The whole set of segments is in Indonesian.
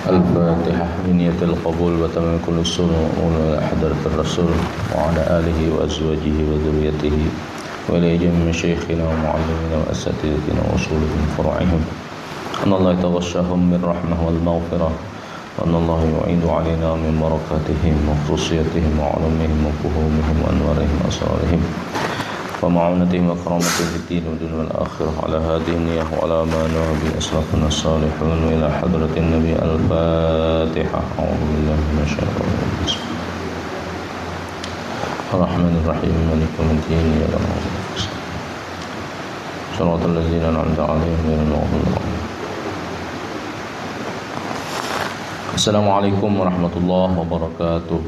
الفاتحة بنية القبول وتمام كل السنة حضرة الرسول وعلى آله وأزواجه وذريته ولجميع مشايخنا ومعلمنا وأساتذتنا وأصولهم فروعهم أن الله يتغشاهم من رحمة والمغفرة وأن الله يعيد علينا من بركاتهم وخصوصيتهم وعلمهم وفهومهم وأنوارهم وأسرارهم ومعونتهم وكرامتهم في الدين والدنيا والآخرة على هذه النية وعلى ما نوى به أسلافنا الصالحون وإلى حضرة النبي الفاتحة. أعوذ بالله من الشيطان الرجيم. الرحمن الرحيم مالك يوم الدين إياك نعبد وإياك نستعين صراط الذين أنعمت عليهم غير المغضوب عليهم. Assalamualaikum warahmatullahi wabarakatuh.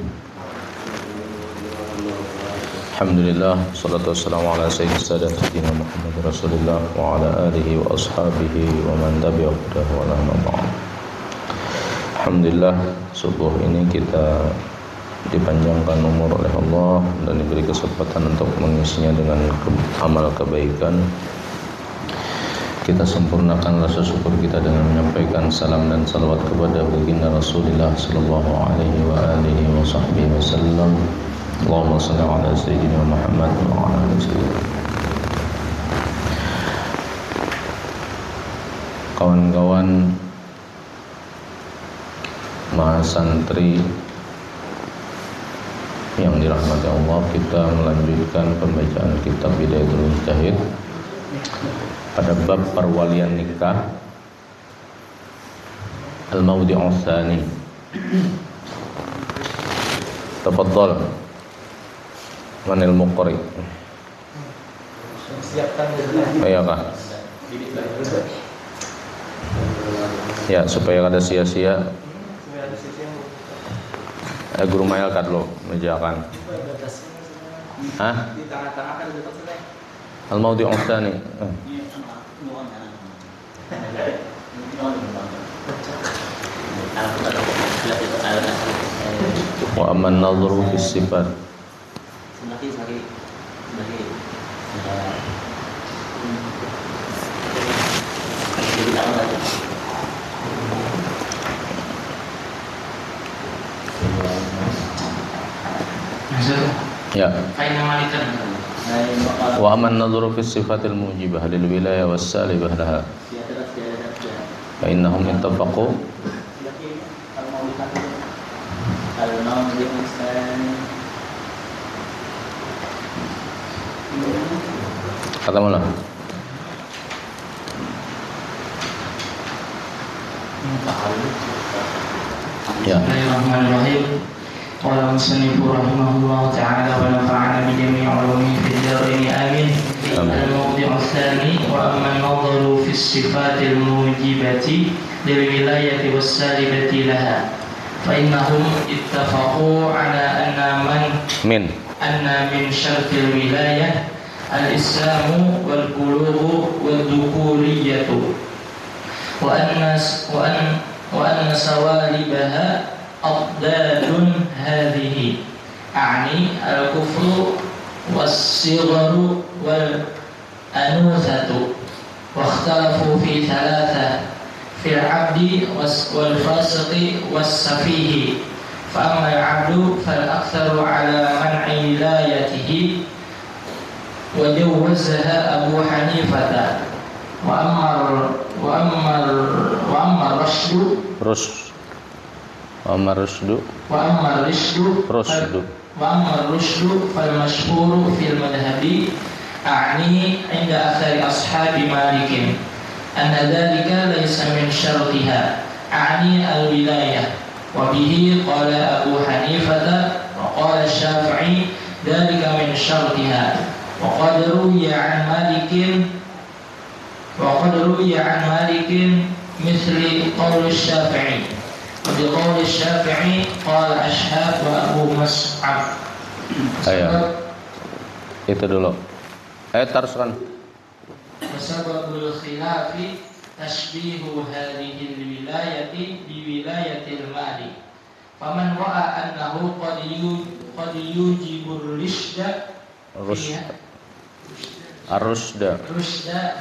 Alhamdulillah, salatu wassalamu ala sayyidina Muhammad Rasulullah wa ala alihi wa ashabihi wa man tabi'ahu wa la mab'ad. Alhamdulillah, subuh ini kita dipanjangkan umur oleh Allah dan diberi kesempatan untuk mengisinya dengan amal kebaikan. Kita sempurnakan rasa syukur kita dengan menyampaikan salam dan salawat kepada baginda Rasulullah sallallahu alaihi wa alihi wa sahbihi wasallam. Allahumma shalli ala sayyidina Muhammad wa ala ali sayyidina. Kawan-kawan mahasantri yang dirahmati Allah, kita melanjutkan pembacaan kitab Bidayatul Mujtahid pada bab perwalian nikah al-mawdi'u tsani. Tafadhal manil muqri. Siapkan dulu. Iya kah? Ya, supaya ada sia-sia. Guru Mail kad lo mejakan. Hah? Di tengah-tengah kan ada selesai. Al-mawdi'u tsani. Wa amman nadhuru fi sifat. Ya. Wa amman nadhuru fi sifatil mujibah lil wilayah was salibah laha. Fa innahum ittafaqu kata mana? Ya. Bismillahirrahmanirrahim. Qala musannifur rahimahullah ta'ala wa nafa'ana bi jami'i ulumihi fid dharain amin. Al-mawdi'u tsani wa amma an-nadharu fi sifatil mujibati lil wilayati was salibati laha. Fa innahum ittafaqu ala anna min syartil wilayah al-islamu wal bulughu wad dukuliyatu wa anna sawalibaha afdalun hadhihi a'ni al-kufru was-sigharu wal anuthatu wa ikhtalafu fi thalatha fil 'abdi wal fasiqi was safihi fa amma al-'abdu fal aktharu 'ala man'i wilayatihi wa jawwazaha Abu Hanifah wa amma ar-rushdu fal mashhuru fil madhhabi a'ni 'inda aktsari ashabi Malik anna dhalika laysa min syartiha a'ni al-wilayah wa bihi qala Abu Hanifah wa qala Syafi'i dhalika min syartiha wa qad ruwiya 'an Malik mithli qaul Syafi'i wa bi qaul Syafi'i qala Ashhab wa Abu Mus'ab. Ayo. Itu dulu. Teruskan. Sababul khilafi tashbihu hadhihi al-wilayati bi wilayatil mali. Faman ra'a annahu qad yujibu ar-rushda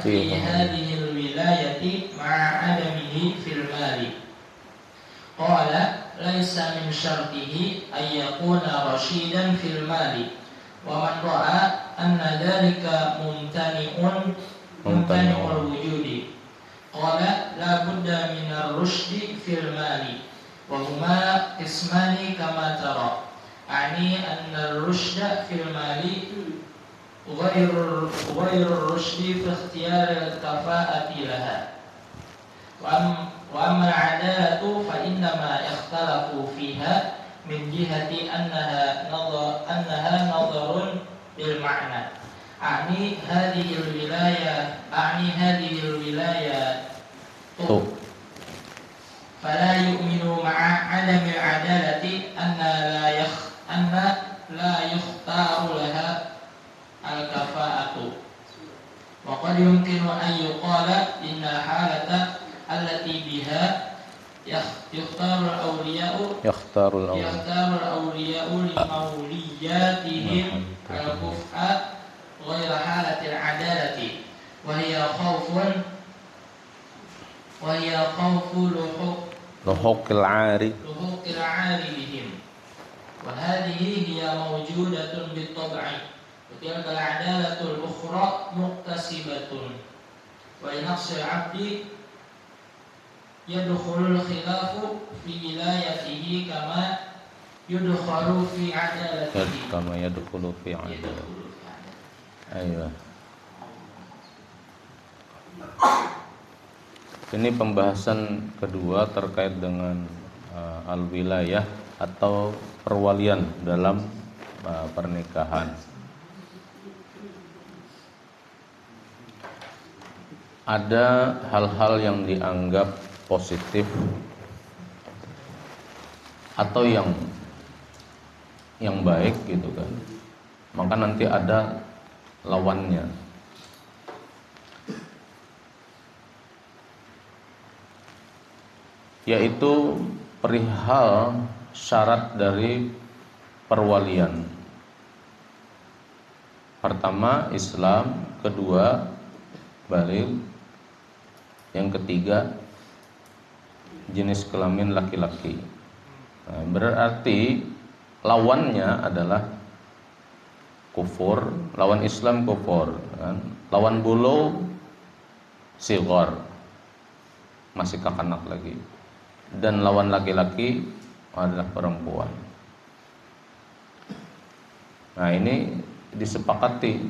fi hadhihi al-wilayati ma'a adamihi fil mali Qala laisa min syartihi ay yakuna rasyidan fil mali wa man ra'a anna dhalika mumtani'ul wujudi qala la budda min ar-rusydi fil mali wa huma qismani kama tara ani anna ar-rusyda fil mali ghairu ar-rusydi fi ikhtiyar al-kafa'ati laha wa amma al-'adalatu fa innama ikhtalafu fiha min jihati annaha nadharun bil ma'na a'ni hadhihi al-wilaya fala yu'minu ma'a 'adami al-'adalati anna la yukhtaru laha al-kafa'atu wa qad yumkinu an yuqala inna halata allati biha yakhtaru al-awliya'u li mawliyatihim al-kuf'a ghayra halati al-'adalati wa hiya khawfu luhuqil 'ari bihim wa hadhihi hiya mawjudatun bit-tab'i wa tilka al-'adalatul ukhra muktasibatun wa in naqsil 'abdi yadkhulul khilafu fi wilayatihi kama yadkhulu fi 'adalatihi Ayo. Ini pembahasan kedua terkait dengan al-wilayah atau perwalian dalam pernikahan. Ada hal-hal yang dianggap positif atau yang baik gitu kan, maka nanti ada lawannya. Yaitu perihal syarat dari perwalian. Pertama Islam, kedua baligh, yang ketiga jenis kelamin laki-laki. Nah, berarti lawannya adalah kufur, lawan Islam kufur, kan? Lawan bulu sighar, masih kakanak lagi, dan lawan laki-laki adalah perempuan. Nah, ini disepakati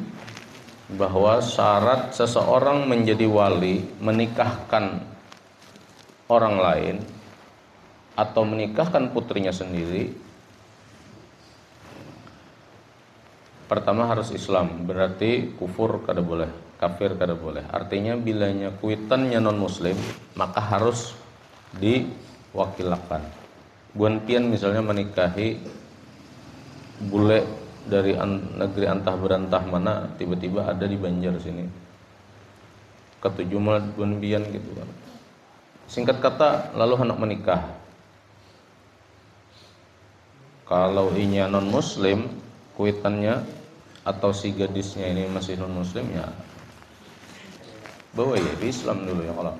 bahwa syarat seseorang menjadi wali, menikahkan orang lain atau menikahkan putrinya sendiri, pertama harus Islam, berarti kufur kada boleh, kafir kada boleh. Artinya bilanya kuitannya non muslim, maka harus diwakilakan. Guan pian misalnya menikahi bule dari negeri antah berantah mana, tiba-tiba ada di Banjar sini, ketujuh malah guan pian gitu kan. Singkat kata, lalu hendak menikah. Kalau inya non muslim, kuitannya atau si gadisnya ini masih non muslim, ya bawa ya di Islam dulu ya. Kalau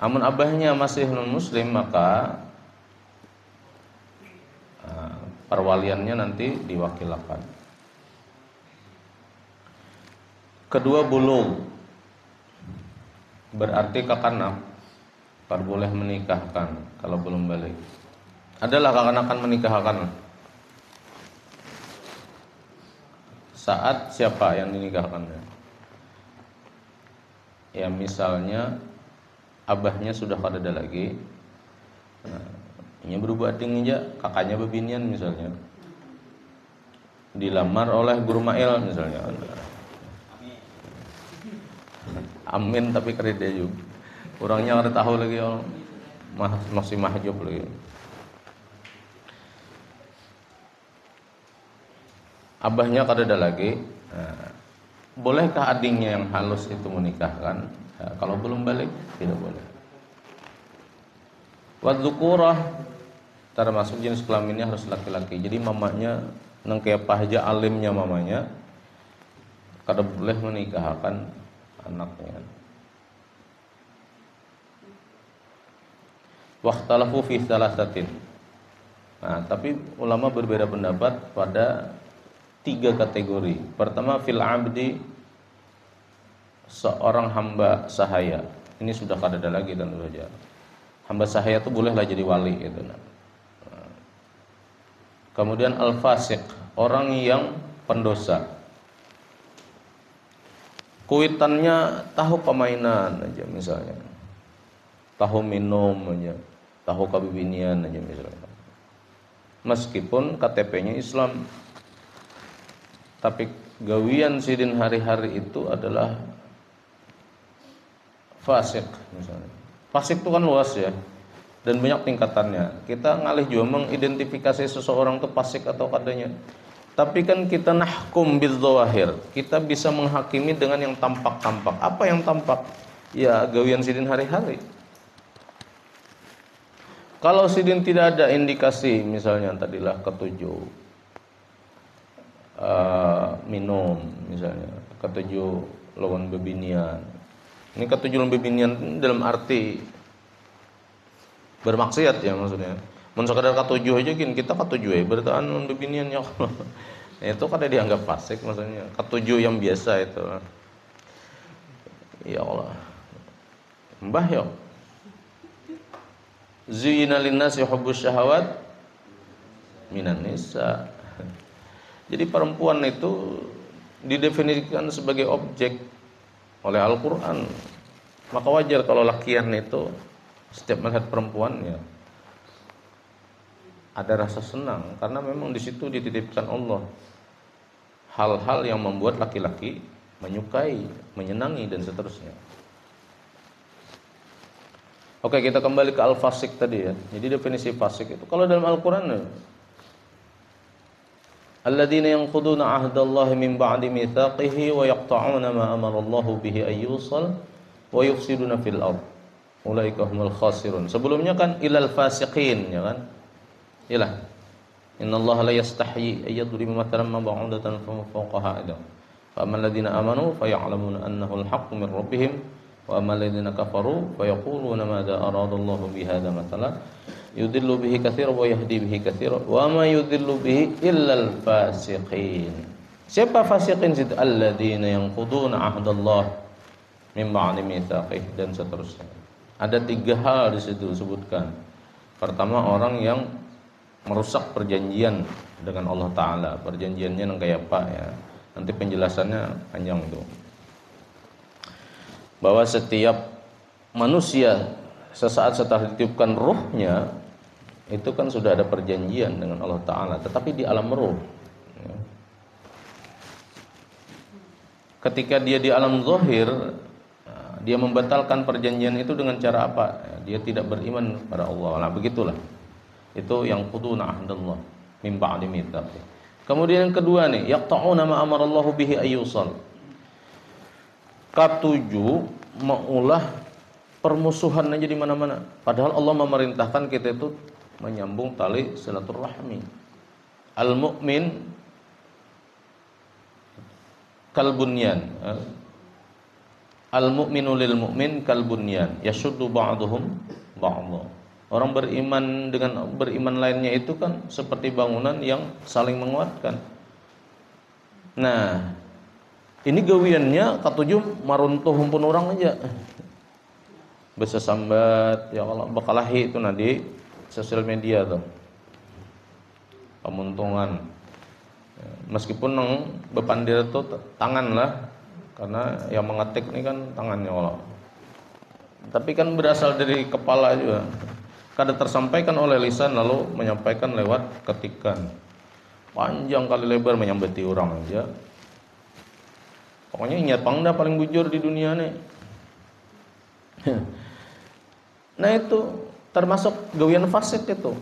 amun abahnya masih non muslim, maka perwaliannya nanti diwakilkan. Kedua bulugh, berarti kakanak, baru boleh menikahkan kalau belum balik. Adalah kekanakan menikahkan saat siapa yang dinikahkannya? Ya misalnya abahnya sudah kada ada lagi, ini berubah aja, kakaknya bebinian misalnya, dilamar oleh guru mail misalnya. Amin, tapi kredit juga. Orangnya ada tahu lagi, masih mahjub lagi. Abahnya kada ada lagi. Nah, bolehkah adingnya yang halus itu menikahkan? Nah, kalau belum balik tidak boleh. Wadzukurah, termasuk jenis kelaminnya harus laki-laki. Jadi mamanya nang kayak pahja alimnya mamanya, kada boleh menikahkan anaknya. Wakhtalafu fi thalathatin. Nah, tapi ulama berbeda pendapat pada 3 kategori. Pertama, fil abdi, seorang hamba sahaya. Ini sudah kada ada lagi tentu saja. Hamba sahaya itu bolehlah jadi wali gitu. Kemudian al-fasik, orang yang pendosa. Kuitannya tahu permainan aja misalnya. Tahu minum aja, tahu kabibinian aja misalnya. Meskipun KTP-nya Islam, tapi gawian sidin hari-hari itu adalah fasik misalnya. Fasik itu kan luas ya, dan banyak tingkatannya. Kita ngalih juga mengidentifikasi seseorang itu fasik atau kadanya. Tapi kan kita nahkum bidzawahir. Kita bisa menghakimi dengan yang tampak-tampak. Apa yang tampak? Ya gawian sidin hari-hari. Kalau sidin tidak ada indikasi, misalnya tadilah ketujuh minum, misalnya ketujuh lawan bebinian. Ini ketujuh lawan bebinian dalam arti bermaksiat ya maksudnya. Mun sekadar ketujuh aja gini, kita ketujuh ya bertahan lawan bebinian ya. Itu kada dianggap fasik maksudnya. Ketujuh yang biasa itu. Ya Allah. Mbah ya. Zuyina linnasi hubbus syahawat minan nisa. Jadi perempuan itu didefinisikan sebagai objek oleh Al-Qur'an. Maka wajar kalau lakian itu setiap melihat perempuan ya ada rasa senang, karena memang di situ dititipkan Allah hal-hal yang membuat laki-laki menyukai, menyenangi dan seterusnya. Oke, kita kembali ke al-fasik tadi ya. Jadi definisi fasik itu kalau dalam Al-Qur'an, alladzina yanquduna 'ahdallahi min ba'di mitsaqihi wa yaqta'una ma amara Allahu bihi ayyusal wa yufsiduna fil ard. Ulaika humul khasirun. Sebelumnya kan ilal fasiqin ya kan? Iyalah. Innallaha la yastahyi ayyadriba mathalan ma ba'udatan fawqaha idam. Fa ammal ladzina amanu fa ya'lamuna annahu al-haqqu min rabbihim. Wa ammal ladzina kafaru fa yaquluna madza aradallahu bihadza mathalan yudillu bihi katsiran wa yahdi bihi katsiran wa ma yudillu bihi illal fasiqin. Siapa fasiqin? Itu alladzina yanquduna 'ahdallahi min ba'di mitsaqih dan seterusnya. Ada 3 hal di situ disebutkan. Pertama, orang yang merusak perjanjian dengan Allah Ta'ala. Perjanjiannya yang kayak apa ya? Nanti penjelasannya panjang itu. Bahwa setiap manusia sesaat setelah ditiupkan ruhnya itu kan sudah ada perjanjian dengan Allah Ta'ala, tetapi di alam ruh. Ketika dia di alam zahir, dia membatalkan perjanjian itu dengan cara apa? Dia tidak beriman pada Allah. Nah, begitulah. Itu yang quduna ahdallah min ba'di mitsaqih. Kemudian yang kedua nih, yaqta'una ma amarallahu bihi ayyusal. K7 mengulah permusuhan aja di mana-mana. Padahal Allah memerintahkan kita itu menyambung tali silaturahmi. Al-mu'min kalbunyan. Al-mu'minu lil mu'min kalbunyan yashuddu ba'duhum ba'dha. Orang beriman dengan beriman lainnya itu kan seperti bangunan yang saling menguatkan. Nah, ini gawiannya ketujuh maruntuh humpun orang aja. Bisa sambat ya Allah bakalahi itu nadi sosial media tuh. Pemuntungan. Meskipun nang bepandir itu tangan lah, karena yang mengetik ini kan tangannya Allah. Tapi kan berasal dari kepala juga. Kada tersampaikan oleh lisan lalu menyampaikan lewat ketikan. Panjang kali lebar menyambati orang aja. Pokoknya ingat pangda paling bujur di dunia nih. Nah itu termasuk gawian fasik itu.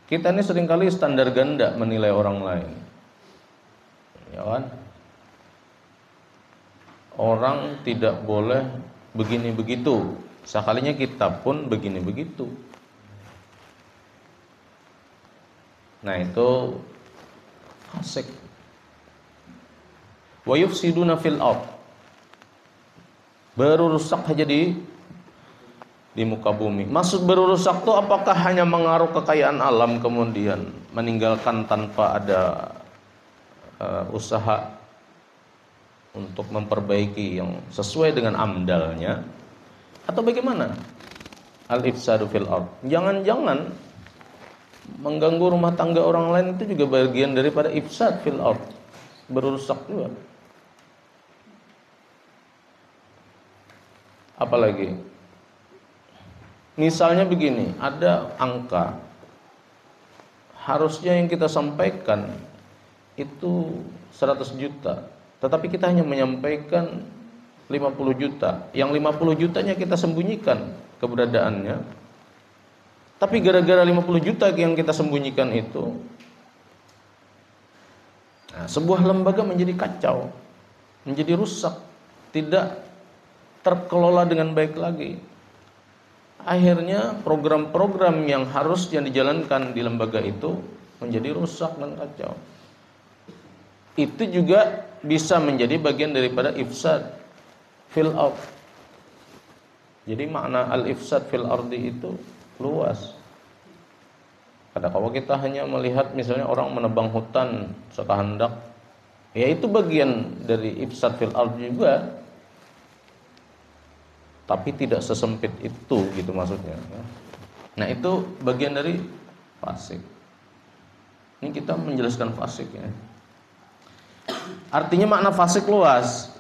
Kita ini seringkali standar ganda menilai orang lain. Ya kan? Orang tidak boleh begini begitu. Sekalinya kita pun begini begitu. Nah itu fasik. Wa yufsiduna fil ard. Baru rusak aja di di muka bumi. Maksud berurusak itu apakah hanya mengaruh kekayaan alam kemudian meninggalkan tanpa ada usaha untuk memperbaiki yang sesuai dengan amdalnya, atau bagaimana? Al-ifsadu fil ard. Jangan-jangan mengganggu rumah tangga orang lain itu juga bagian daripada ifsad fil ard, berurusak juga. Apalagi misalnya begini, ada angka harusnya yang kita sampaikan itu 100 juta, tetapi kita hanya menyampaikan 50 juta. Yang 50 jutanya kita sembunyikan keberadaannya. Tapi gara-gara 50 juta yang kita sembunyikan itu, sebuah lembaga menjadi kacau, menjadi rusak, tidak terkelola dengan baik lagi. Akhirnya program-program yang harusnya dijalankan di lembaga itu menjadi rusak dan kacau. Itu juga bisa menjadi bagian daripada ifsad fil ard. Jadi makna al-ifsad fil ardi itu luas. Kadang kalau kita hanya melihat misalnya orang menebang hutan sekehendak, ya itu bagian dari ifsad fil ardi juga. Tapi tidak sesempit itu gitu maksudnya. Nah, itu bagian dari fasik. Ini kita menjelaskan fasik ya. Artinya makna fasik luas.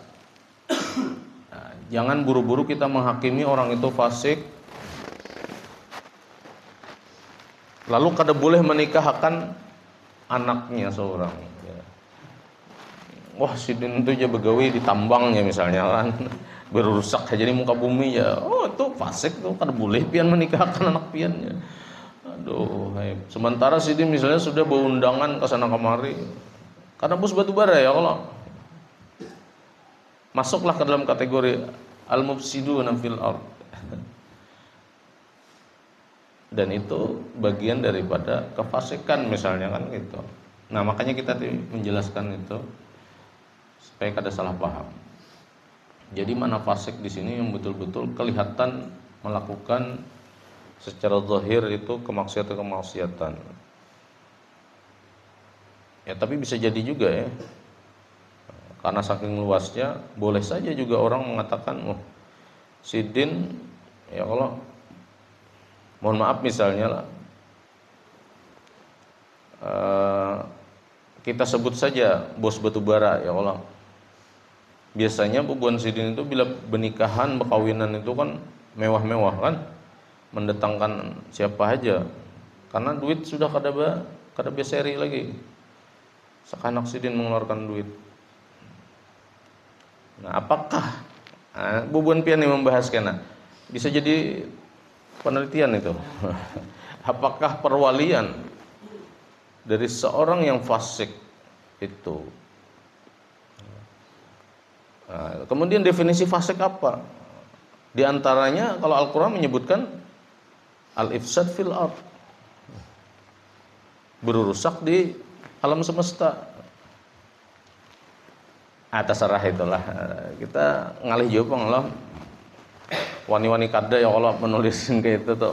Nah, jangan buru-buru kita menghakimi orang itu fasik, lalu kada boleh menikahkan anaknya seorang. Wah, si Din itu aja begawi di tambangnya misalnya kan, berusak aja di muka bumi ya. Oh, itu fasik tuh, kada boleh pian menikahkan anak piannya. Aduh, sementara si Din misalnya sudah berundangan ke sana kemari, karena bus batu bara ya, kalau masuklah ke dalam kategori al-mufsiduna fil ard. Dan itu bagian daripada kefasikan misalnya kan gitu. Nah, makanya kita menjelaskan itu supaya kada salah paham. Jadi mana fasik di sini yang betul-betul kelihatan melakukan secara zahir itu kemaksiatan. Ya, tapi bisa jadi juga ya. Karena saking luasnya, boleh saja juga orang mengatakan, "Oh, si Din ya kalau mohon maaf misalnya lah, kita sebut saja bos batubara ya Allah. Biasanya bubuan sidin itu bila pernikahan, perkawinan itu kan mewah-mewah kan, mendatangkan siapa aja, karena duit sudah kada beseri lagi. Sekanak sidin mengeluarkan duit. Nah, apakah bubuan pian yang membahas kena bisa jadi penelitian itu. Apakah perwalian dari seorang yang fasik itu, kemudian definisi fasik apa? Di antaranya kalau Al-Quran menyebutkan al-ifsad fil ard, berurusak di alam semesta. Terserah itulah, kita ngalih jawab Allah. Wani-wani kada ya Allah menulisin kayak itu tuh,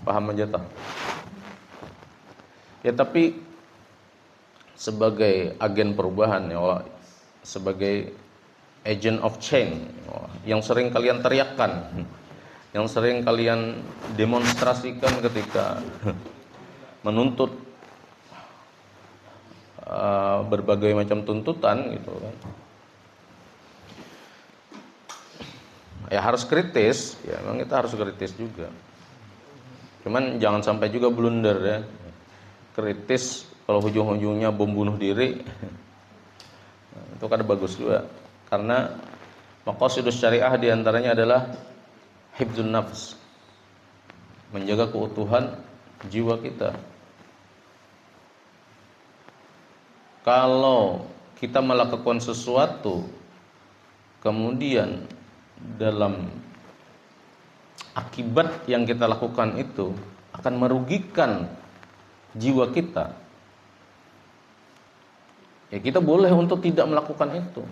paham aja toh. Ya, tapi sebagai agen perubahan ya Allah, sebagai agent of change yang sering kalian teriakkan, yang sering kalian demonstrasikan ketika menuntut berbagai macam tuntutan gitu kan. Ya harus kritis, ya memang kita harus kritis juga. Cuman jangan sampai juga blunder ya. Kritis kalau ujung-ujungnya bom bunuh diri, itu kan bagus juga. Karena maqasidus syariah diantaranya adalah hifdzun nafs, menjaga keutuhan jiwa kita. Kalau kita melakukan sesuatu kemudian dalam akibat yang kita lakukan itu akan merugikan jiwa kita, ya kita boleh untuk tidak melakukan itu.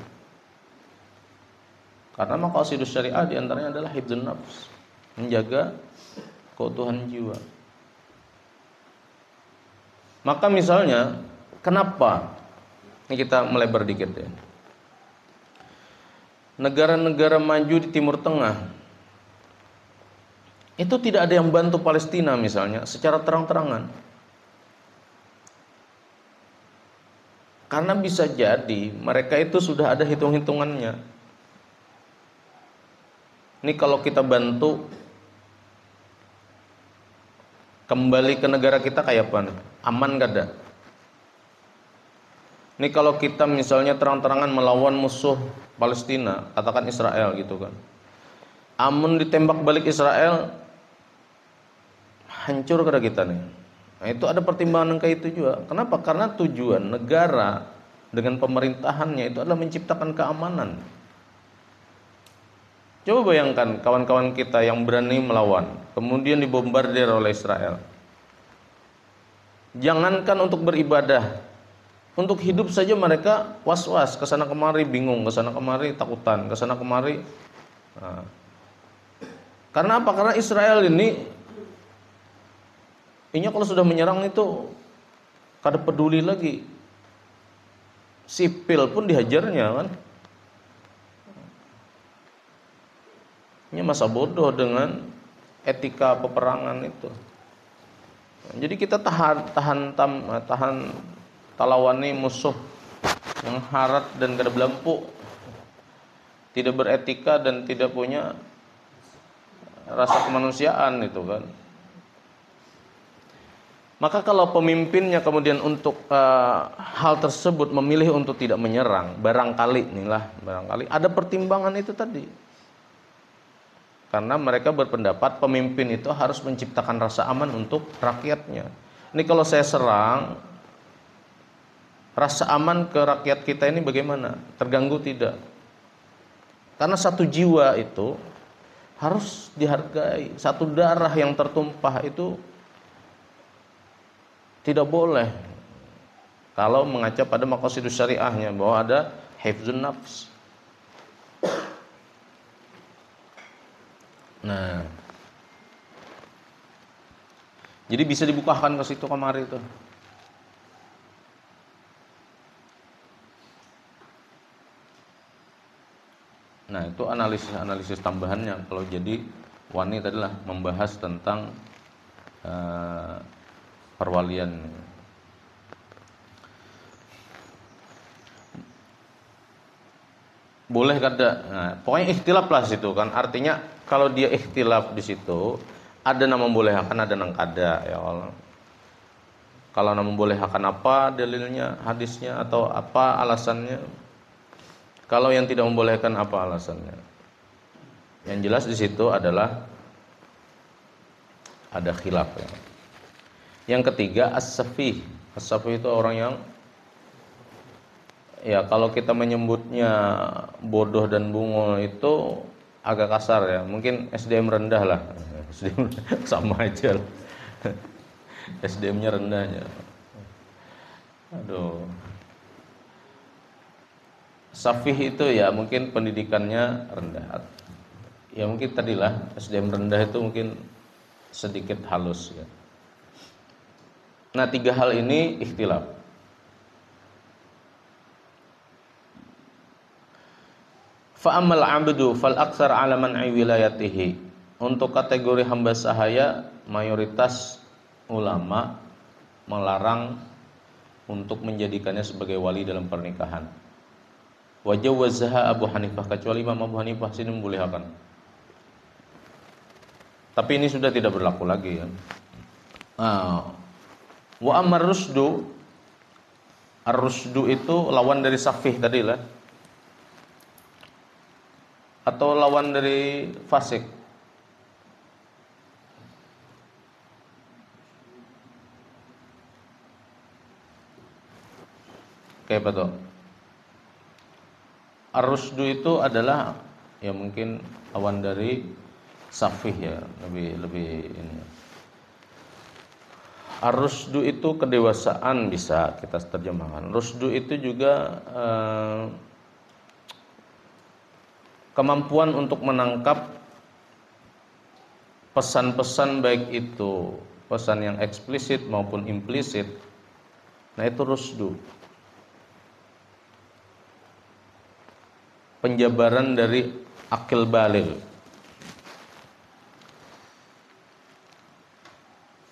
Karena maqasidus syariah diantaranya adalah hifdzun nafs, menjaga keutuhan jiwa. Maka misalnya, kenapa? Ini kita melebar dikit ya. Negara-negara maju di Timur Tengah itu tidak ada yang bantu Palestina misalnya secara terang-terangan. Karena bisa jadi mereka itu sudah ada hitung-hitungannya. Ini kalau kita bantu kembali ke negara kita kayak apa nih? Aman gak ada? Ini kalau kita misalnya terang-terangan melawan musuh Palestina, katakan Israel gitu kan. Amun ditembak balik Israel, hancur kada kita nih. Nah, itu ada pertimbangan kayak itu juga. Kenapa? Karena tujuan negara dengan pemerintahannya itu adalah menciptakan keamanan. Coba bayangkan kawan-kawan kita yang berani melawan, kemudian dibombardir oleh Israel. Jangankan untuk beribadah, untuk hidup saja mereka was-was, kesana kemari bingung, kesana kemari takutan, kesana kemari. Nah, karena apa? Karena Israel ini kalau sudah menyerang itu kada peduli lagi. Sipil pun dihajarnya kan. Ini masa bodoh dengan etika peperangan itu. Jadi kita tahan talawani musuh yang harat dan kada belampu, tidak beretika dan tidak punya rasa kemanusiaan itu kan. Maka kalau pemimpinnya kemudian untuk hal tersebut memilih untuk tidak menyerang, barangkali ada pertimbangan itu tadi. Karena mereka berpendapat pemimpin itu harus menciptakan rasa aman untuk rakyatnya. Ini kalau saya serang, rasa aman ke rakyat kita ini bagaimana? Terganggu tidak? Karena satu jiwa itu harus dihargai. Satu darah yang tertumpah itu tidak boleh. Kalau mengaca pada maqasidus syariahnya bahwa ada hifdzun nafs. Nah, jadi bisa dibukakan ke situ kemari itu. Nah, itu analisis tambahannya. Kalau jadi Wani adalah membahas tentang perwalian. Boleh kada? Nah, pokoknya ikhtilaf lah situ kan. Artinya kalau dia ikhtilaf di situ, ada nama membolehkan, ada nang kada ya Allah. Kalau nama membolehkan apa dalilnya, hadisnya atau apa alasannya? Kalau yang tidak membolehkan apa alasannya? Yang jelas di situ adalah ada khilaf ya. Yang ketiga as-safih. As-safih itu orang yang ya kalau kita menyebutnya bodoh dan bungul itu agak kasar ya. Mungkin SDM rendah lah. SDM sama aja lah. SDM-nya rendahnya. Aduh. Safih itu ya mungkin pendidikannya rendah. Ya mungkin tadilah SDM rendah itu mungkin sedikit halus ya. Nah, tiga hal ini ikhtilaf. Fa ammal 'abdu fal aktsar 'ala man'i wilayatihi. Untuk kategori hamba sahaya, mayoritas ulama melarang untuk menjadikannya sebagai wali dalam pernikahan. Wa jawwazaha Abu Hanifah, kecuali Imam Abu Hanifah sini membolehkan. Tapi ini sudah tidak berlaku lagi ya. Wa amar rusdu, ar-rusdu itu lawan dari safih tadi lah. Atau lawan dari fasik. Kayak apa tuh? Ar-rusdu itu adalah ya mungkin lawan dari safih ya, lebih ini. Ar-rusdu itu kedewasaan bisa kita terjemahkan. Rusdu itu juga kemampuan untuk menangkap pesan-pesan baik itu pesan yang eksplisit maupun implisit, nah itu rusdu. Penjabaran dari akil baligh.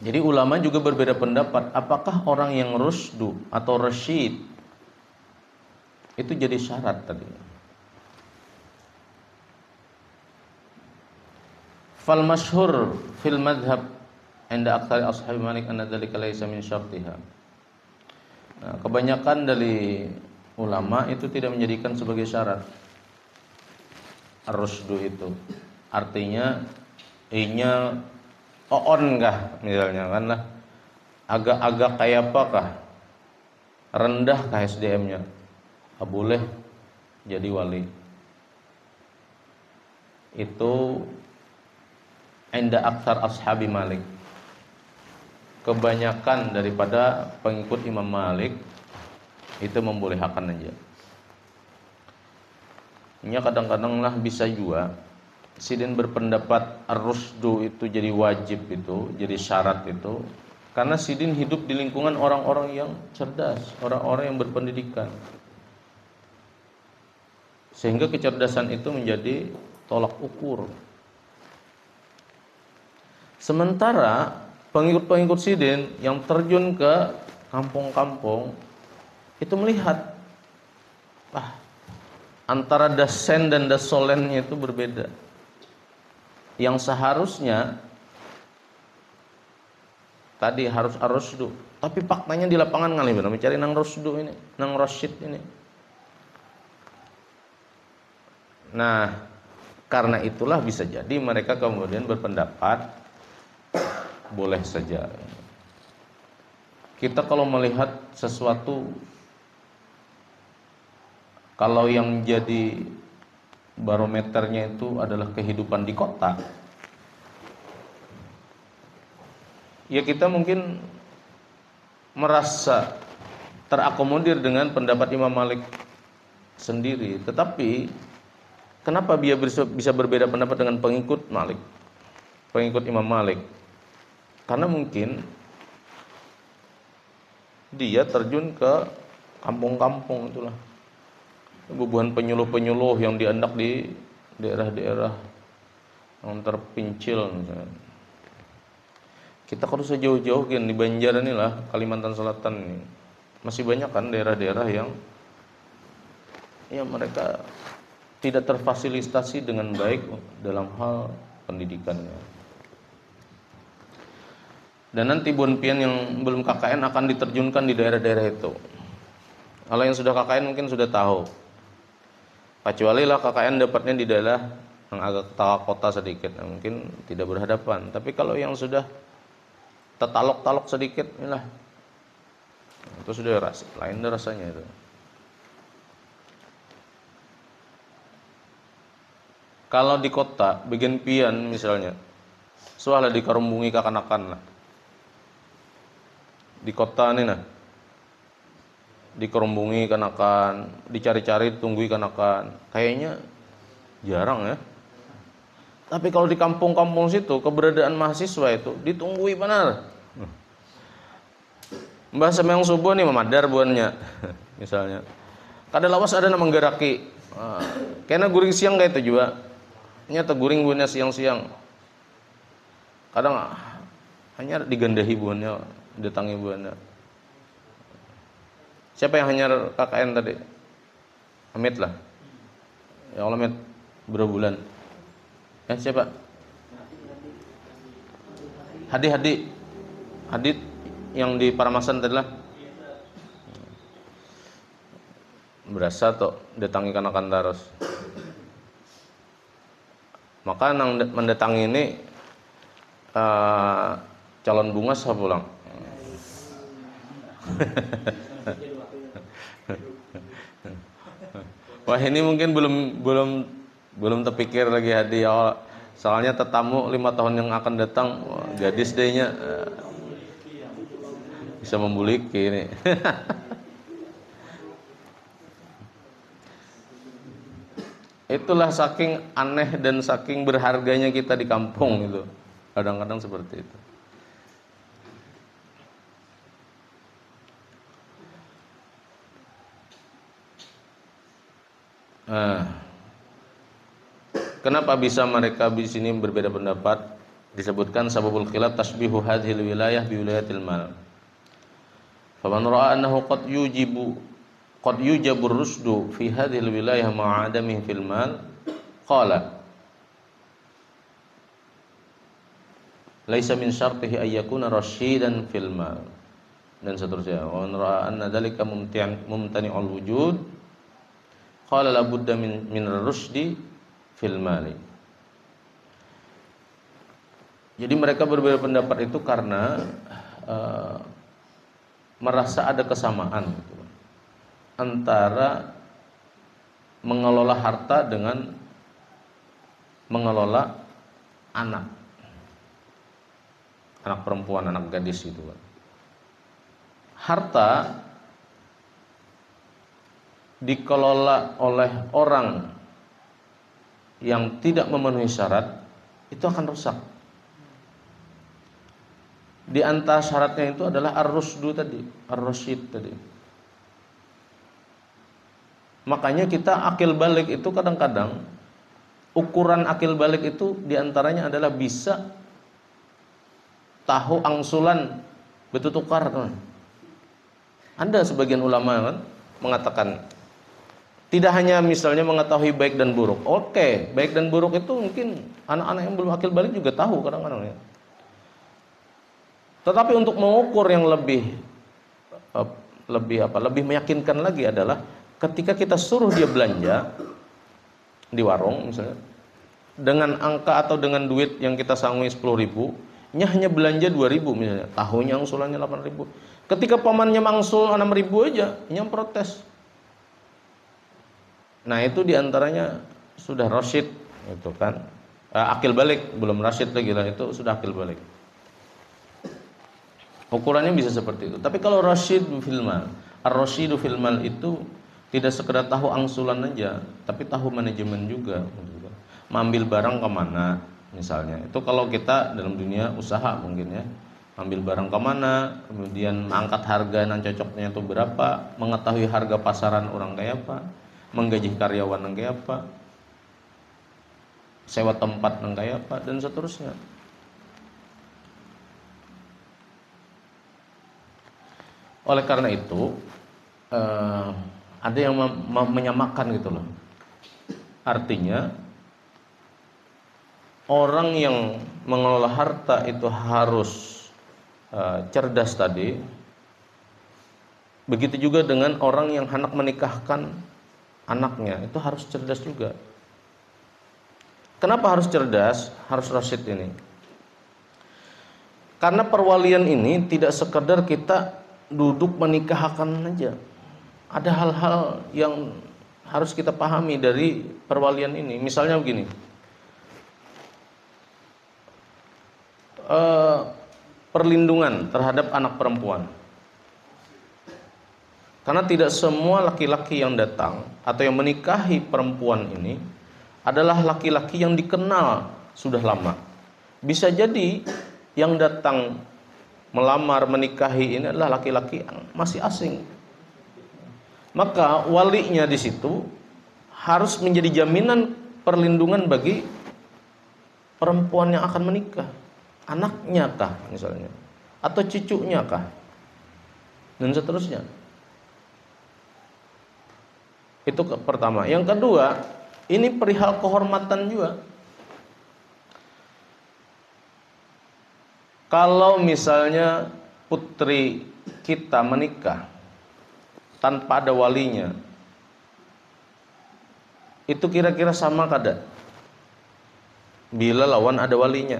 Jadi ulama juga berbeda pendapat, apakah orang yang rusdu atau rasyid itu jadi syarat tadi. Fal masyhur fil madhab inda aktsari ashabi Malik anna dzalika laisa min syartiha. Nah, kebanyakan dari ulama itu tidak menjadikan sebagai syarat ar-rusdu itu. Artinya nya on kah misalnya kan lah, agak-agak kayak apakah, rendah kah SDM-nya, boleh jadi wali. Itu inda aktsar ashabi Malik. Kebanyakan daripada pengikut Imam Malik itu membolehkan aja. Ini kadang-kadang lah bisa juga sidin berpendapat ar-rusdu itu jadi wajib, itu jadi syarat itu karena sidin hidup di lingkungan orang-orang yang cerdas, orang-orang yang berpendidikan, sehingga kecerdasan itu menjadi tolak ukur. Sementara pengikut-pengikut sidin yang terjun ke kampung-kampung itu melihat antara dasen dan dasolennya itu berbeda. Yang seharusnya tadi harus ar-rusdu, tapi faktanya di lapangan ngalih benar mencari nang rusdu ini, nang rasyid ini. Nah, karena itulah bisa jadi mereka kemudian berpendapat boleh saja. Kita kalau melihat sesuatu, kalau yang jadi barometernya itu adalah kehidupan di kota, ya kita mungkin merasa terakomodir dengan pendapat Imam Malik sendiri. Tetapi kenapa dia bisa berbeda pendapat dengan pengikut Malik, pengikut Imam Malik? Karena mungkin dia terjun ke kampung-kampung itulah, bubuhan penyuluh-penyuluh yang diandak di daerah-daerah yang terpencil misalnya. Kita kalau sejauh-jauh kan di Banjar inilah, Kalimantan Selatan ini masih banyak kan daerah-daerah yang ya mereka tidak terfasilitasi dengan baik dalam hal pendidikannya. Dan nanti Bun Pian yang belum KKN akan diterjunkan di daerah-daerah itu. Kalau yang sudah KKN mungkin sudah tahu. Kecuali lah KKN dapatnya di daerah yang agak kota sedikit, nah, mungkin tidak berhadapan. Tapi kalau yang sudah tetalok-talok sedikit, inilah itu sudah lain rasanya itu. Kalau di kota, bagian pian misalnya, soalnya dikarumbungi kekanakan lah. Di kota ini nah, dikerumbungi kanakan, dicari-cari ditunggui kanakan, kayaknya jarang ya. Tapi kalau di kampung-kampung situ, keberadaan mahasiswa itu ditunggui benar. Mbah Semeng subuh nih memadar buannya, misalnya. Kada lawas ada nama menggeraki, karena guring siang kayak itu juga. Nyata guring buannya siang-siang. Kadang hanya digandahi buannya, datangi buannya. Siapa yang hanya KKN tadi? Amit lah. Ya Allah, Amit. Berapa bulan? Siapa? Hadi yang di Paramasan tadi lah. Berasa toh datangi kanakan terus. Maka nang mendatangi ini calon bunga sah pulang. Wah, ini mungkin belum terpikir lagi Hadi ya. Soalnya tetamu 5 tahun yang akan datang, gadis dehnya bisa membuliki ini. Itulah saking aneh dan saking berharganya kita di kampung itu. Kadang-kadang seperti itu. Nah, kenapa bisa mereka di sini berbeda pendapat? Disebutkan sababul khilaf tasbihu hadhil wilayah bi wilayatil mal. Faman ra'a annahu qad yujabur rusdu fi hadhil wilayah ma'adamihi fil mal qala laisa min syartihi ay yakuna rasyidan fil mal dan seterusnya. Wa man ra'a anna dzalika mumtani'ul wujud qala la budda min rusdi fil mali. Jadi mereka berbeda pendapat itu karena merasa ada kesamaan gitu, antara mengelola harta dengan mengelola anak perempuan, anak gadis gitu kan. Harta dikelola oleh orang yang tidak memenuhi syarat itu akan rusak. Di antara syaratnya itu adalah ar-rusdu tadi, ar-rasyid tadi. Makanya kita akil balik itu kadang-kadang ukuran akil balik itu diantaranya adalah bisa tahu angsulan betul tukar kan. Ada sebagian ulama kan mengatakan tidak hanya misalnya mengetahui baik dan buruk. Oke, baik dan buruk itu mungkin anak-anak yang belum akil balik juga tahu kadang-kadang ya. Tetapi untuk mengukur yang lebih meyakinkan lagi adalah ketika kita suruh dia belanja di warung misalnya dengan angka atau dengan duit yang kita sanggupi 10.000, nya hanya belanja 2.000 misalnya, tahunya angsulannya 8.000. Ketika pamannya mangsul 6.000 aja, nya protes. Nah itu diantaranya sudah rasyid itu kan, akil balik, belum rasyid lagi lah, itu sudah akil balik. Ukurannya bisa seperti itu. Tapi kalau rasyid fil mal, ar-rasyidu fil mal itu tidak sekedar tahu angsulan aja, tapi tahu manajemen juga. Mengambil barang kemana misalnya. Itu kalau kita dalam dunia usaha mungkin ya. Ambil barang kemana, kemudian angkat harga dan cocoknya itu berapa, mengetahui harga pasaran orang kayak apa, menggaji karyawan yang kayak apa, sewa tempat yang kayak apa, dan seterusnya. Oleh karena itu ada yang menyamakan gitu loh. Artinya orang yang mengelola harta itu harus cerdas tadi. Begitu juga dengan orang yang hendak menikahkan anaknya, itu harus cerdas juga. Kenapa harus cerdas? Harus rasyid ini. Karena perwalian ini tidak sekedar kita duduk menikahkan aja. Ada hal-hal yang harus kita pahami dari perwalian ini. Misalnya begini, perlindungan terhadap anak perempuan. Karena tidak semua laki-laki yang datang atau yang menikahi perempuan ini adalah laki-laki yang dikenal sudah lama. Bisa jadi yang datang melamar, menikahi ini adalah laki-laki yang masih asing. Maka walinya di situ harus menjadi jaminan perlindungan bagi perempuan yang akan menikah. Anaknya kah misalnya, atau cucunya kah, dan seterusnya. Itu pertama. Yang kedua, ini perihal kehormatan juga. Kalau misalnya putri kita menikah tanpa ada walinya, itu kira-kira sama kada bila lawan ada walinya?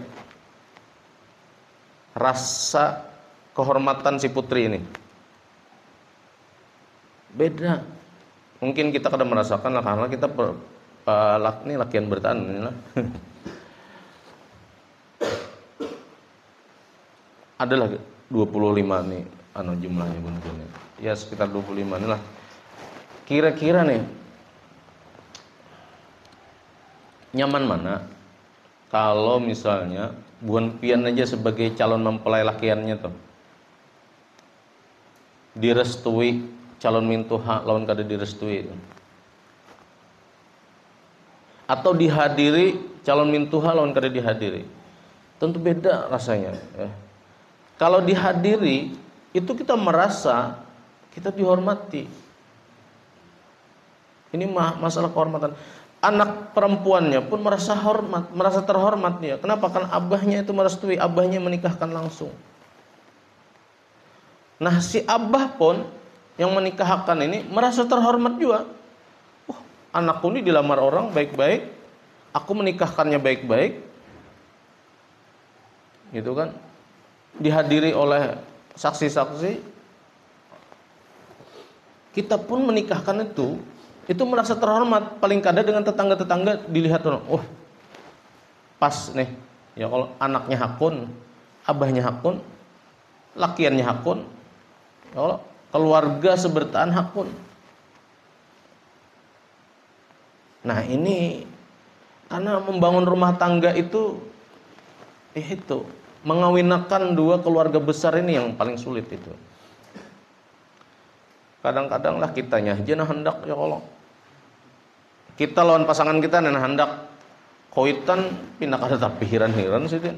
Rasa kehormatan si putri ini beda. Mungkin kita kadang merasakan lah, karena kita ini latihan bertahan inilah. Adalah 25 nih jumlahnya benar-benar. Ya sekitar 25 inilah. Kira-kira nih nyaman mana kalau misalnya Buan pian aja sebagai calon mempelai lakiannya tuh direstui calon mintuha lawan kada direstui itu. Atau dihadiri calon mintuha lawan kada dihadiri, tentu beda rasanya ya. Kalau dihadiri itu kita merasa kita dihormati, ini masalah kehormatan. Anak perempuannya pun merasa hormat, merasa terhormat dia. Kenapa? Karena abahnya itu merestui, abahnya menikahkan langsung. Nah, si abah pun yang menikahkan ini merasa terhormat juga. Anakku ini dilamar orang baik-baik, aku menikahkannya baik-baik, gitu kan? Dihadiri oleh saksi-saksi, kita pun menikahkan itu merasa terhormat. Paling kada dengan tetangga-tetangga dilihat orang, oh pas nih ya, kalau anaknya hakun, abahnya hakun, lakiannya hakun, kalau keluarga sebertaan hakun. Nah ini karena membangun rumah tangga itu mengawinkan dua keluarga besar ini yang paling sulit itu. Kadang-kadang lah kitanya aja nah hendak ya, kalau kita lawan pasangan kita nah hendak koitan pindah kada tapi hiran-hiran sih din.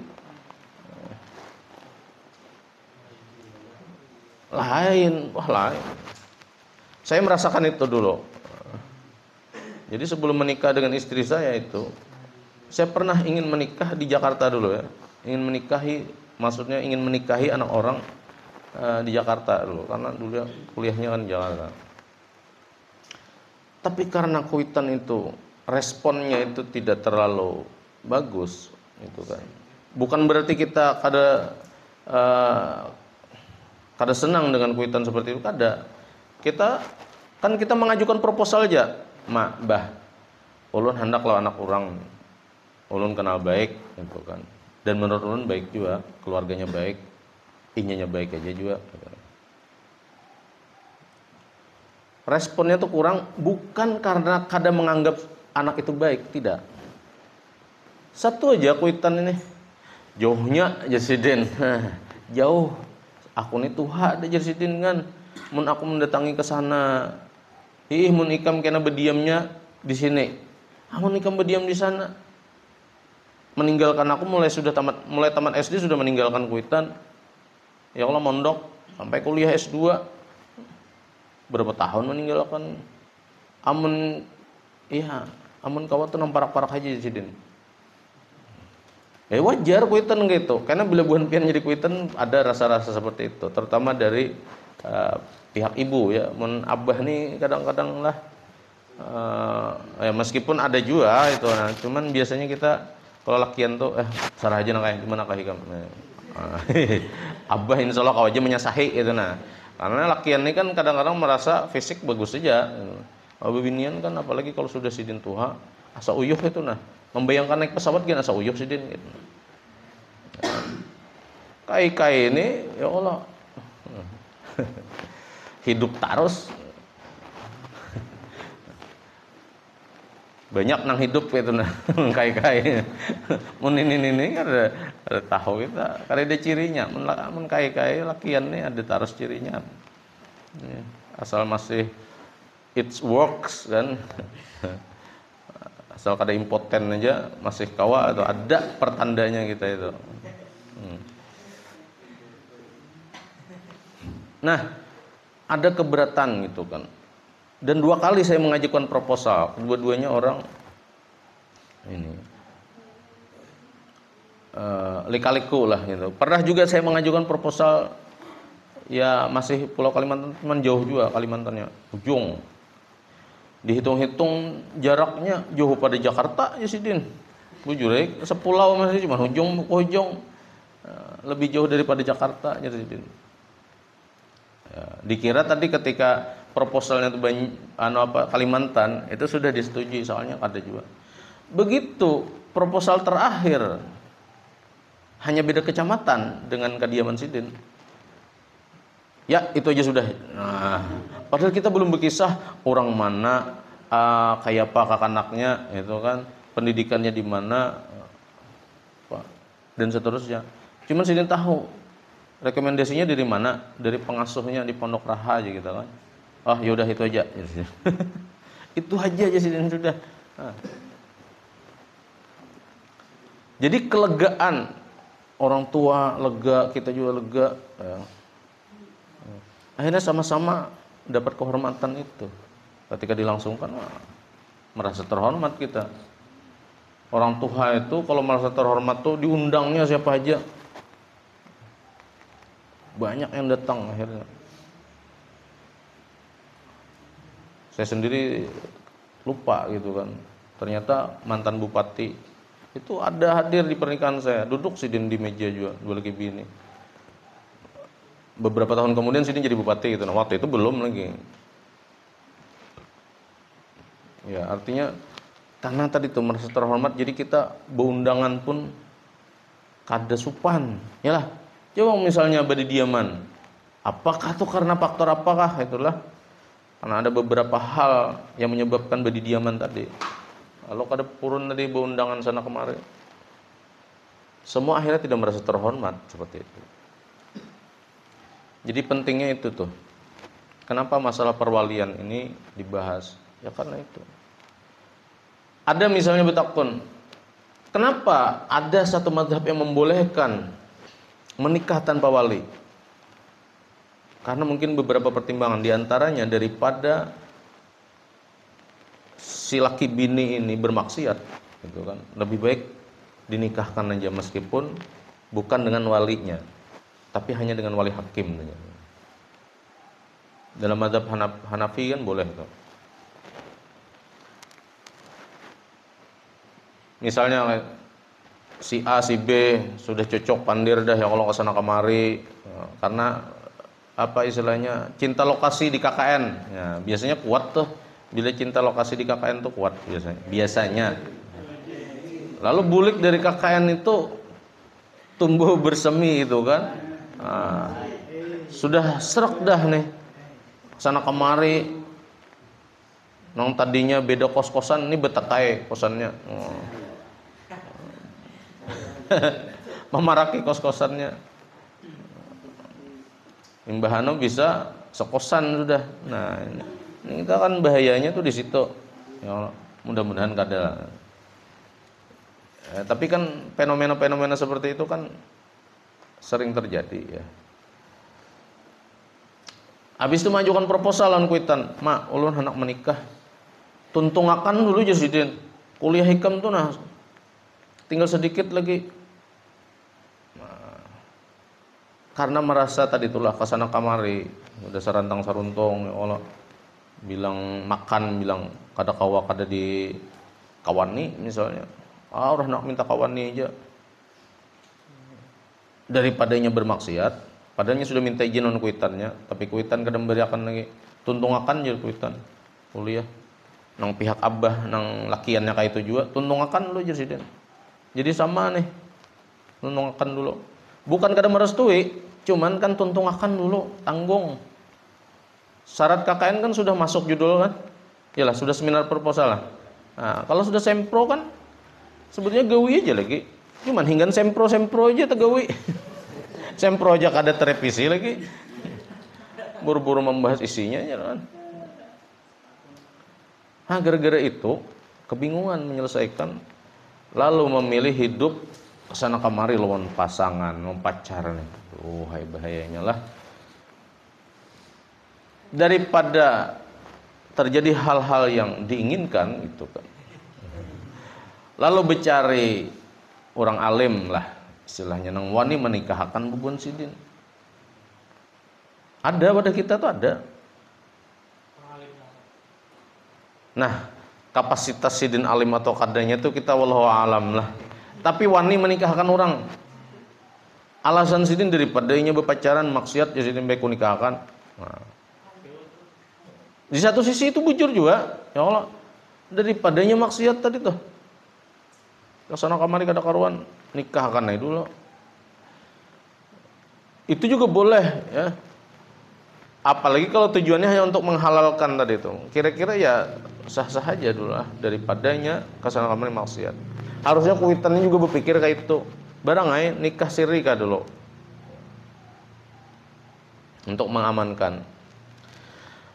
Lain. Saya merasakan itu dulu. Jadi sebelum menikah dengan istri saya itu, saya pernah ingin menikah di Jakarta dulu ya. Ingin menikahi anak orang di Jakarta dulu, karena dulu kuliahnya kan di Jakarta. Tapi karena kuitan itu responnya itu tidak terlalu bagus, itu kan. Bukan berarti kita kada senang dengan kuitan seperti itu, kada. Kita mengajukan proposal aja, mak, bah, ulun hendak lo anak orang, ulun kenal baik, itu kan. Dan menurut ulun baik juga, keluarganya baik, inyanya baik aja juga. Responnya tuh kurang, bukan karena kada menganggap anak itu baik, tidak. Satu aja kuitan ini, jauhnya Jersidin, jauh. Aku ini tuha ada Jersidin kan, mun aku mendatangi ke sana, mun ikam kena berdiamnya di sini, mun ikam berdiam di sana. Meninggalkan aku mulai tamat SD sudah meninggalkan kuitan. Ya Allah mondok sampai kuliah S2. Berapa tahun meninggalkan. Amun kawat tuh namparak-parak aja di sini. Wajar kuitan gitu. Karena bila bukan pian jadi kuitan ada rasa-rasa seperti itu, terutama dari pihak ibu ya. Mun abah nih kadang-kadang lah ya meskipun ada juga itu, nah, cuman biasanya kita kalau lakian tuh sarah aja nak gimana kah ikam. Abah insya Allah kau aja menyasahi itu nah. Karena lakian ini kan kadang-kadang merasa fisik bagus saja. Abah binian kan apalagi kalau sudah sidin tuha, asa uyuh itu nah. Membayangkan naik pesawat kan asa uyuh sidin gitu. Kai-kai ini ya Allah. Hidup terus. Banyak nang hidup itu nah, kai-kai. Mun ini kan ada tahu kita, kada ada cirinya. Mun kai-kai lakian nih ada terus cirinya. Asal masih it works kan. Asal kada impoten aja masih kawa atau ada pertandanya kita itu. Nah, ada keberatan gitu kan. Dan 2 kali saya mengajukan proposal, dua-duanya orang ini lika-liku lah gitu. Pernah juga saya mengajukan proposal ya masih Pulau Kalimantan, cuman jauh juga Kalimantannya, ujung. Dihitung-hitung jaraknya jauh pada Jakarta ya sidin. Bujur sepulau masih cuma ujung ke ujung. Lebih jauh daripada Jakarta ya sidin. Ya, dikira tadi ketika proposalnya itu Kalimantan itu sudah disetujui, soalnya ada juga. Begitu proposal terakhir hanya beda kecamatan dengan kediaman sidin. Ya itu aja sudah. Nah, padahal kita belum berkisah orang mana, kayak apa kakak anaknya, itu kan pendidikannya di mana, dan seterusnya. Cuman Sidin tahu rekomendasinya dari mana, dari pengasuhnya di Pondok Raha aja gitu kan. Oh yaudah itu aja. Itu aja Sidin sudah. Nah. Jadi kelegaan, orang tua lega, kita juga lega ya. Akhirnya sama-sama dapat kehormatan itu. Ketika dilangsungkan, merasa terhormat kita. Orang tua itu kalau merasa terhormat tuh diundangnya siapa aja. Banyak yang datang akhirnya. Saya sendiri lupa gitu kan. Ternyata mantan bupati itu ada hadir di pernikahan saya. Duduk Sidin di meja juga, dua lagi bini. Beberapa tahun kemudian Sidin jadi bupati gitu. Nah, waktu itu belum lagi. Ya, artinya karena tadi tuh merasa terhormat, jadi kita beundangan pun kada supan. Yalah, coba misalnya Badidiaman. Apakah tuh karena faktor apakah? Itulah. Karena ada beberapa hal yang menyebabkan Badidiaman tadi. Kalau kada purun tadi beundangan sana kemari. Semua akhirnya tidak merasa terhormat seperti itu. Jadi pentingnya itu tuh. Kenapa masalah perwalian ini dibahas? Ya karena itu. Ada misalnya betakun, kenapa ada satu mazhab yang membolehkan menikah tanpa wali? Karena mungkin beberapa pertimbangan, diantaranya daripada si laki bini ini bermaksiat, gitu kan? Lebih baik dinikahkan aja meskipun bukan dengan walinya, tapi hanya dengan wali hakim. Dalam mazhab Hanafi kan boleh tuh. Misalnya si A, si B sudah cocok pandir dah ya kalau kesana kemari, karena apa istilahnya cinta lokasi di KKN, ya, biasanya kuat tuh bila cinta lokasi di KKN tuh kuat biasanya. Lalu bulik dari KKN itu tumbuh bersemi itu kan, sudah serak dah nih kesana kemari, nong tadinya beda kos-kosan ini betakai kosannya. Memaraki kos-kosannya. Mbah Hano bisa sekosan sudah. Nah, ini kita kan bahayanya tuh di situ. Ya, mudah-mudahan kada. Tapi kan fenomena-fenomena seperti itu kan sering terjadi ya. Habis itu majukan proposal lan kuitan, "Mak, ulun hendak menikah. Tuntungakan dulu je Sidin. Kuliah hikam tuh nah tinggal sedikit lagi." Nah, karena merasa tadi itulah kesana kamari udah sarantang saruntung, ya Allah, bilang makan, bilang kada kawa kada di kawani misalnya. Udah nak minta kawani aja. Daripadanya bermaksiat, padahal sudah minta izin on kuitannya, tapi kuitan kada memberiakan lagi. Tuntungakan je kuitan kuliah. Nang pihak abah, nang lakiannya kayak itu juga, tuntungakan lu je Sidin. Jadi sama nih, tuntungakan dulu. Bukan kada merestui, cuman kan tuntungakan dulu, tanggung. Syarat KKN kan sudah masuk judul kan? Yalah, sudah seminar proposal lah. Nah, kalau sudah sempro kan sebetulnya gawi aja lagi. Cuman hingga sempro aja tergawi. Sempro aja kada terrevisi lagi. Buru-buru membahas isinya aja kan. Gara-gara itu kebingungan menyelesaikan, lalu memilih hidup kesana kemari lawan pasangan, pacaran. Hai bahayanya lah. Daripada terjadi hal-hal yang diinginkan itu kan. Lalu becari orang alim lah istilahnya, nang wani menikahkan bubun Sidin. Ada pada kita tuh ada. Nah, kapasitas Sidin alim atau kadanya itu kita wallahu alam lah. Tapi wani menikahkan orang. Alasan Sidin daripadanya berpacaran maksiat, jadi Sidin baik nikahkan. Nah. Di satu sisi itu bujur juga, ya Allah, daripadanya maksiat tadi tuh. Kesana kamari kada karuan, nikahkan aja dulu. Itu juga boleh ya. Apalagi kalau tujuannya hanya untuk menghalalkan tadi itu. Kira-kira ya sah-sah aja dulu lah daripadanya kesana kamari maksiat. Harusnya kuitannya juga berpikir kayak itu. Barangkali nikah siri kah dulu untuk mengamankan.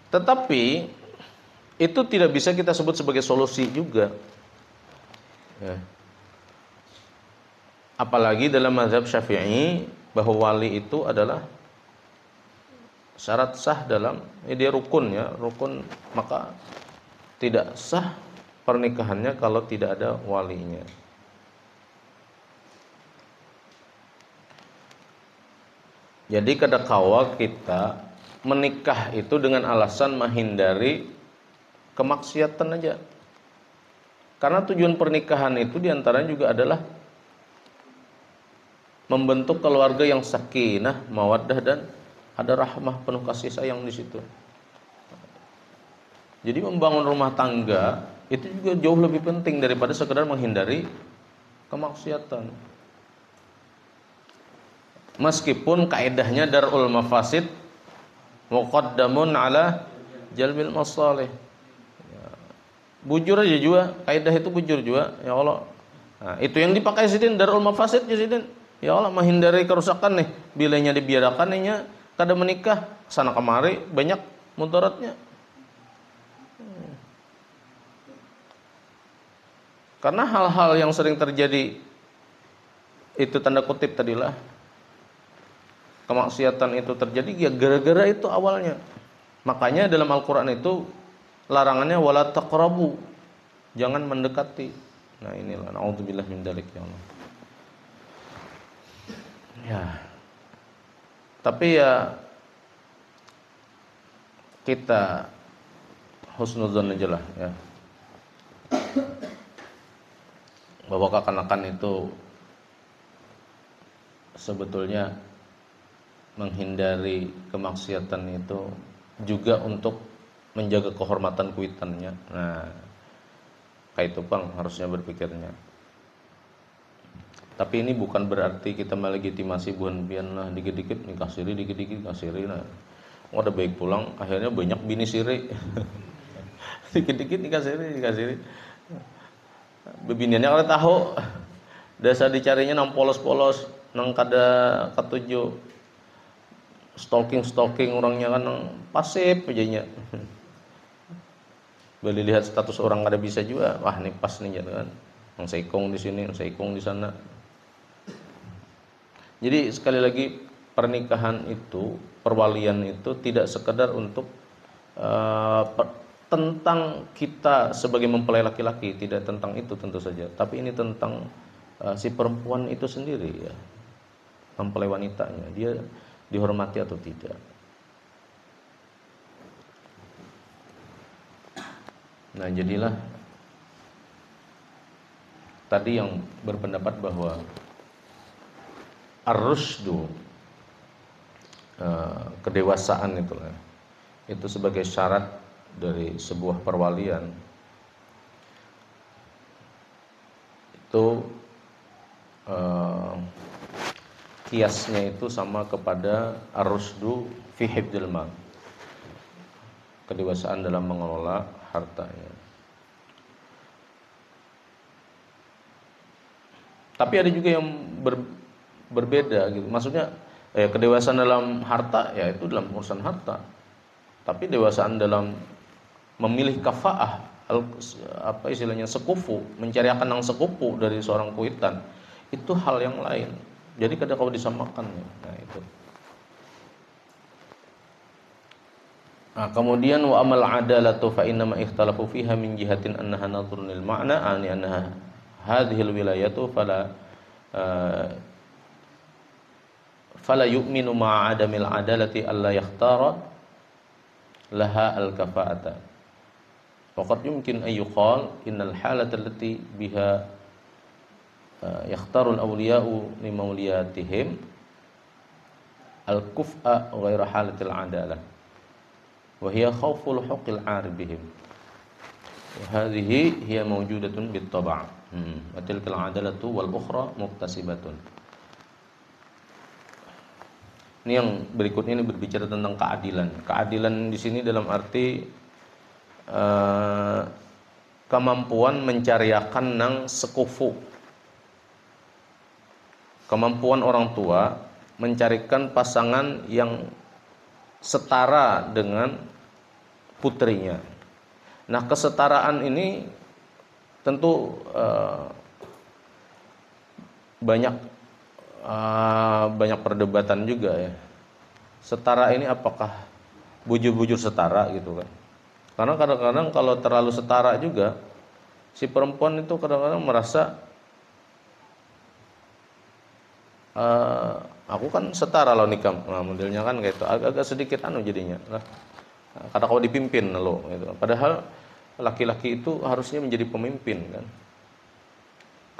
Tetapi itu tidak bisa kita sebut sebagai solusi juga. Ya. Apalagi dalam mazhab Syafi'i bahwa wali itu adalah syarat sah dalam dia rukun ya, rukun, maka tidak sah pernikahannya kalau tidak ada walinya. Jadi kadangkala kita menikah itu dengan alasan menghindari kemaksiatan aja. Karena tujuan pernikahan itu diantaranya juga adalah membentuk keluarga yang sakinah, mawaddah, dan ada rahmah, penuh kasih sayang di situ. Jadi membangun rumah tangga itu juga jauh lebih penting daripada sekedar menghindari kemaksiatan. Meskipun kaidahnya darul mafasid muqaddamun ala jalbil masalih. Ya. Bujur aja juga, kaidah itu bujur juga, ya Allah. Nah, itu yang dipakai sidin darul mafasid ya sidin. Ya Allah, menghindari kerusakan nih, bilanya dibiarkan nih kada menikah sana kemari banyak mudaratnya. Karena hal-hal yang sering terjadi itu tanda kutip tadilah kemaksiatan itu terjadi ya gara-gara itu awalnya. Makanya dalam Al-Qur'an itu larangannya wala taqrabu, jangan mendekati. Nah, inilah naudzubillah min dzalik ya Allah. Ya. Tapi ya kita husnuzon aja lah ya. Bahwa kekanakan itu sebetulnya menghindari kemaksiatan itu juga untuk menjaga kehormatan kuitannya. Nah, kayak itu Bang harusnya berpikirnya. Tapi ini bukan berarti kita melegitimasi buan-bian lah dikit-dikit nikah siri, dikit-dikit nikah siri. Nah, ada baik pulang akhirnya banyak bini siri. Dikit-dikit nikah siri. Bebiniannya kalau tahu dasar dicarinya nang polos-polos, nang kada ketujuh. Stalking orangnya kan nang pasif ajanya. Beli lihat status orang kada bisa juga. Wah, ini pas nih kan. Nang saikong di sini, nang saikong di sana. Jadi sekali lagi pernikahan itu, perwalian itu tidak sekedar untuk tentang kita sebagai mempelai laki-laki, tidak tentang itu tentu saja. Tapi ini tentang si perempuan itu sendiri ya, mempelai wanitanya, dia dihormati atau tidak. Nah, jadilah tadi yang berpendapat bahwa ar-rusydu, kedewasaan itu sebagai syarat dari sebuah perwalian itu kiasnya itu sama kepada ar-rusydu fi hifdzil mal, kedewasaan dalam mengelola hartanya. Tapi ada juga yang berbeda gitu. Maksudnya kedewasaan dalam harta ya itu dalam urusan harta. Tapi dewasaan dalam memilih kafaah, apa istilahnya, sekufu, mencariakan yang sekufu dari seorang kuitan, itu hal yang lain. Jadi kadang kalau disamakan ya. Nah, itu. Nah, kemudian wa amal adalatu fa inna ma ikhtalafu fiha min jihatin annaha nadhrun lil ma'na ani annaha hadhihi al wilayatu fala yu'minu ma'a adamil adalati alla yakhtara laha al kafa'ata. Faqad yumkin an yuqal innal halata allati biha yakhtarul awliya'u li mawliyatihim al kuf'a ghaira halatil adalah wa hiya khawful huqil 'aribihim wa hadhihi hiya mawjudatun bit tab'. Wa tilkal 'adalatu wal ukhra muktasibatun. Ini yang berikutnya ini berbicara tentang keadilan. Keadilan di sini dalam arti kemampuan mencariakan nang sekufu. kemampuan orang tua mencarikan pasangan yang setara dengan putrinya. Nah, kesetaraan ini tentu banyak perdebatan juga ya. Setara ini apakah bujur-bujur setara gitu kan? Karena kadang-kadang kalau terlalu setara juga, si perempuan itu kadang-kadang merasa aku kan setara loh nikah, nah, modelnya kan gitu, agak sedikit jadinya. Kata kau dipimpin lo gitu. Padahal laki-laki itu harusnya menjadi pemimpin kan.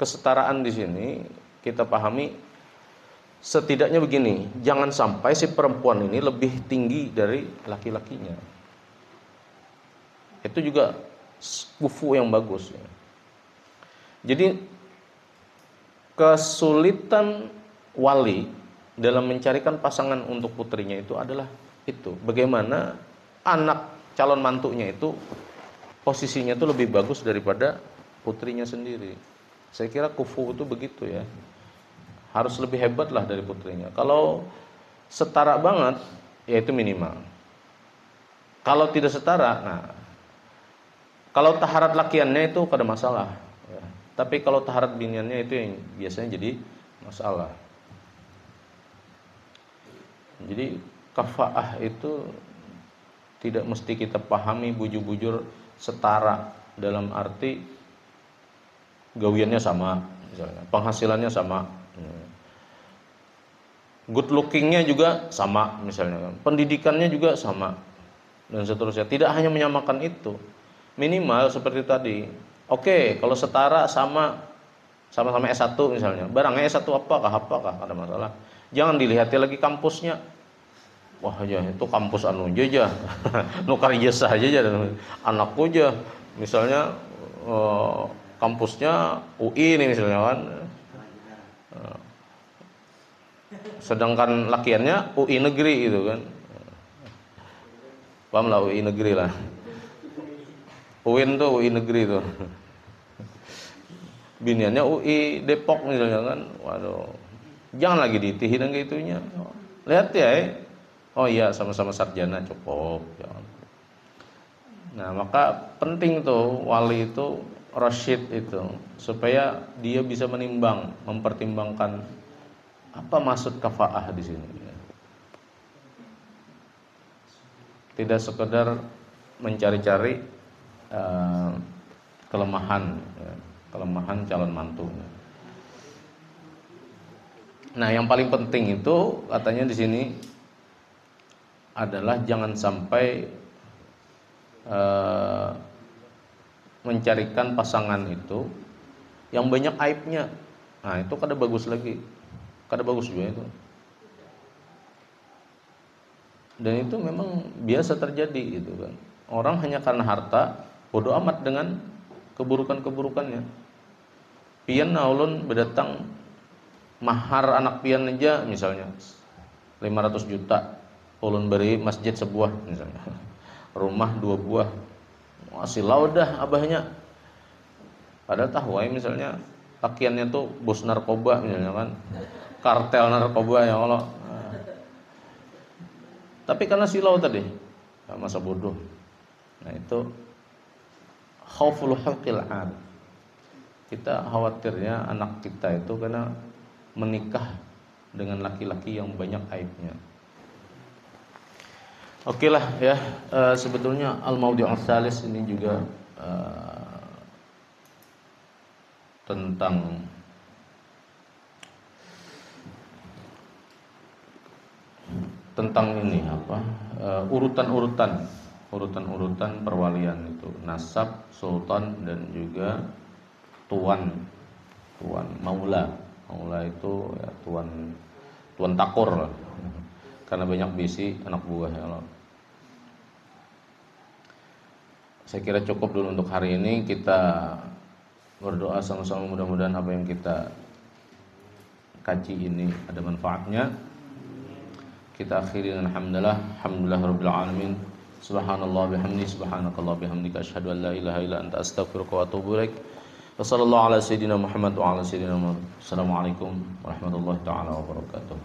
Kesetaraan di sini kita pahami setidaknya begini, jangan sampai si perempuan ini lebih tinggi dari laki-lakinya. Itu juga kufu yang bagus ya. Jadi kesulitan wali dalam mencarikan pasangan untuk putrinya itu adalah itu, bagaimana anak calon mantunya itu posisinya itu lebih bagus daripada putrinya sendiri. Saya kira kufu itu begitu ya, harus lebih hebat lah dari putrinya. Kalau setara banget, ya itu minimal. Kalau tidak setara, nah kalau taharat lakiannya itu kada masalah ya. Tapi kalau taharat biniannya itu yang biasanya jadi masalah. Jadi kafaah itu tidak mesti kita pahami bujur-bujur setara dalam arti gawiannya sama misalnya, penghasilannya sama, good lookingnya juga sama misalnya, pendidikannya juga sama dan seterusnya. Tidak hanya menyamakan itu, minimal seperti tadi. Oke, kalau setara sama-sama S1 misalnya, barangnya S1 apakah ada masalah. Jangan dilihat lagi kampusnya. Wah aja itu kampus aja nukar ijazah aja anakku aja misalnya kampusnya UI nih misalnya kan, sedangkan lakiannya UI negeri gitu kan. Paham lah, UI negeri lah, UIN tuh UI negeri tuh, biniannya UI Depok misalnya kan. Waduh, jangan lagi ditihin kayak itunya. Lihat ya, oh iya sama-sama sarjana cukup ya. Nah, maka penting tuh wali itu rasyid itu supaya dia bisa mempertimbangkan apa maksud kafaah di sini. Tidak sekedar mencari-cari kelemahan calon mantu. Nah, yang paling penting itu katanya di sini adalah jangan sampai mencarikan pasangan itu yang banyak aibnya. Nah, itu kada bagus lagi, kada bagus juga itu. Dan itu memang biasa terjadi gitu kan. Orang hanya karena harta bodoh amat dengan keburukan-keburukannya. Pian naulun berdatang mahar anak pian aja misalnya 500 juta. Ulun beri masjid sebuah misalnya, rumah 2 buah, masih laudah abahnya. Padahal tahu misalnya lakiannya tuh bos narkoba misalnya kan, kartel narkoba ya Allah. Tapi karena silau tadi, masa bodoh. Nah itu khauful haqqil 'ad. Kita khawatirnya anak kita itu karena menikah dengan laki-laki yang banyak aibnya. Oke lah ya, sebetulnya al-maudhi'ul tsalis ini juga tentang ini apa? Urutan-urutan perwalian itu, nasab, sultan dan juga tuan maula. Maula itu ya tuan takur lah. Karena banyak bisi anak buah ya Allah. Saya kira cukup dulu untuk hari ini. Kita berdoa sama-sama, mudah-mudahan apa yang kita kaji ini ada manfaatnya. Kita akhiri dengan alhamdulillahirabbil alamin. Subhanallah bihamdi, subhanakallah bihamdika, asyhadu an la ilaha illa anta, astaghfiruka wa atubu ilaik. Wassallallahu ala sayyidina Muhammad wa ala sayyidina Muhammad. Assalamualaikum warahmatullahi taala wabarakatuh.